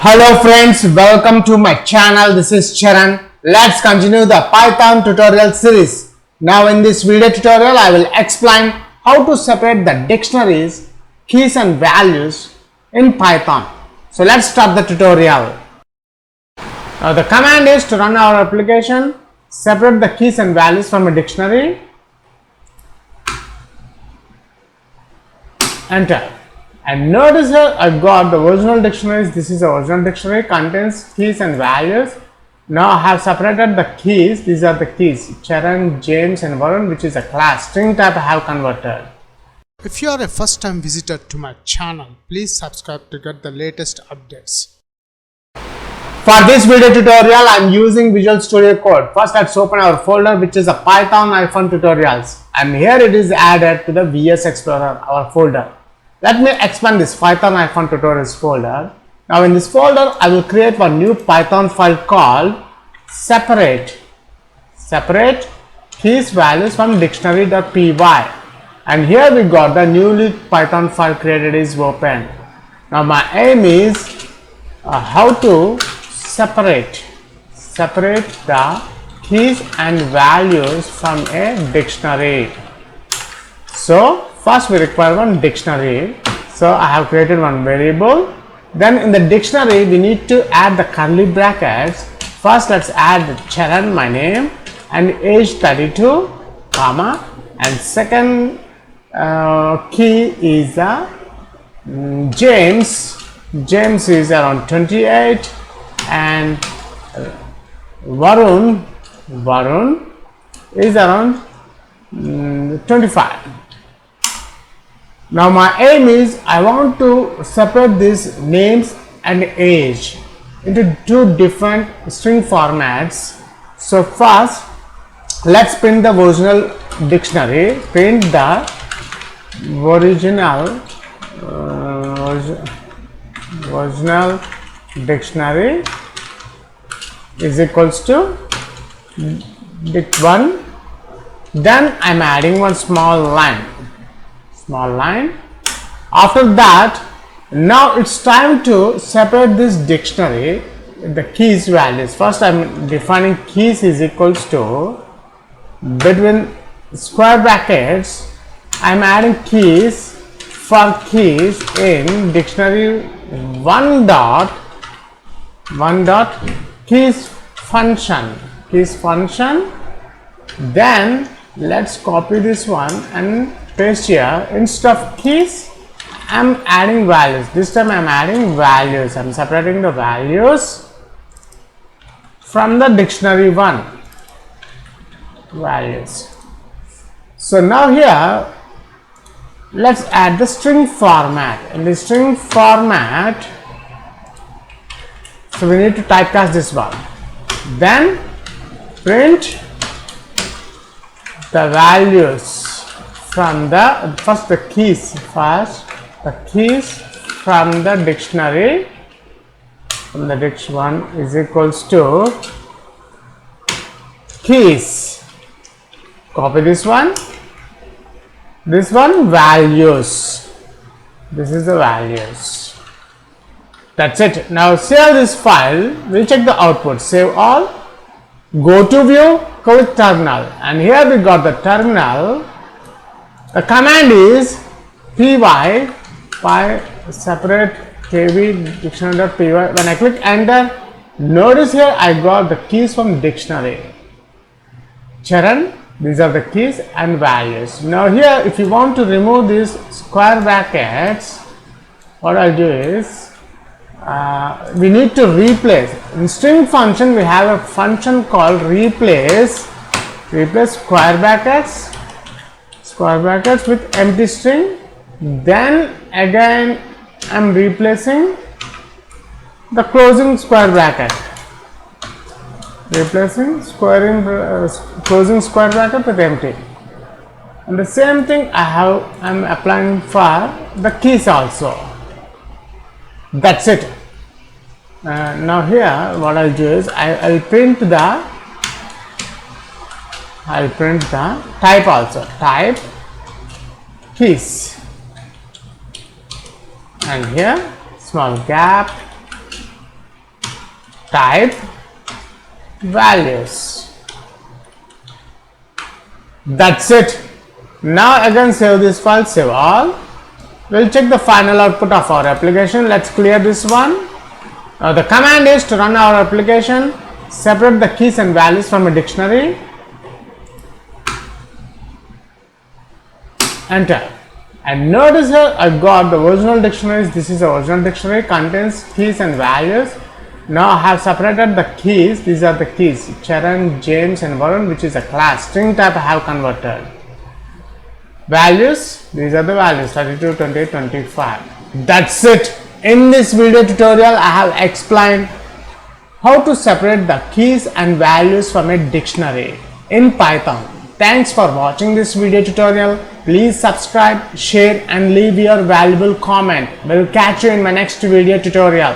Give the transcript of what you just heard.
Hello friends, welcome to my channel. This is Charan. Let's continue the Python tutorial series. Now in this video tutorial, I will explain how to separate the dictionaries, keys and values in Python. So let's start the tutorial. Now the command is to run our application, separate the keys and values from a dictionary. Enter. And notice here I got the original dictionaries. This is the original dictionary, contains keys and values. Now I have separated the keys. These are the keys, Charan, James and Varun, which is a class. String type I have converted. If you are a first time visitor to my channel, please subscribe to get the latest updates. For this video tutorial, I am using Visual Studio Code. First let's open our folder, which is a Python-tutorials, and here it is added to the VS Explorer, our folder. Let me expand this Python-tutorials folder. Now in this folder, I will create one new Python file called separate keys values from dictionary.py, and here we got the newly Python file created is open. Now my aim is how to separate the keys and values from a dictionary. So first we require one dictionary. So I have created one variable. Then in the dictionary we need to add the curly brackets. First let's add Charan, my name, and age 32, comma, and second key is James is around 28, and Varun is around 25. Now my aim is I want to separate these names and age into two different string formats. So first let's print the original dictionary. Print the original dictionary is equals to dict1. Then I'm adding one small line. After that, now it's time to separate this dictionary, the keys values. First I'm defining keys is equals to, between square brackets I'm adding keys for keys in dictionary one dot keys function. Then let's copy this one and paste here. Instead of keys I'm adding values. This time I'm adding values. I'm separating the values from the dictionary one values. So now here let's add the string format. In the string format, so we need to typecast this one. Then print the values from the keys from the dictionary, from the dict one is equals to keys. Copy this one values. This is the values. That's it. Now save this file. We check the output. Save all. Go to view. Go with terminal, and here we got the terminal. The command is py separate kv dictionary.py. When I click enter, notice here I got the keys from dictionary. Charan, these are the keys and values. Now here if you want to remove these square brackets, what I'll do is we need to replace. In string function we have a function called replace square brackets with empty string. Then again I'm replacing the closing square bracket, closing square bracket with empty. And the same thing I'm applying for the keys also. That's it. Now here what I'll do is I'll print the type also, type keys, and here small gap, type values. That's it. Now again save this file, save all. We'll check the final output of our application. Let's clear this one. Now the command is to run our application, separate the keys and values from a dictionary. Enter. And notice here I got the original dictionaries. This is the original dictionary, contains keys and values. Now I have separated the keys. These are the keys, Charan, James and Varun, which is a class. String type I have converted. Values, these are the values 32, 28, 25. That's it. In this video tutorial I have explained how to separate the keys and values from a dictionary in Python. Thanks for watching this video tutorial. Please subscribe, share and leave your valuable comment. We'll catch you in my next video tutorial.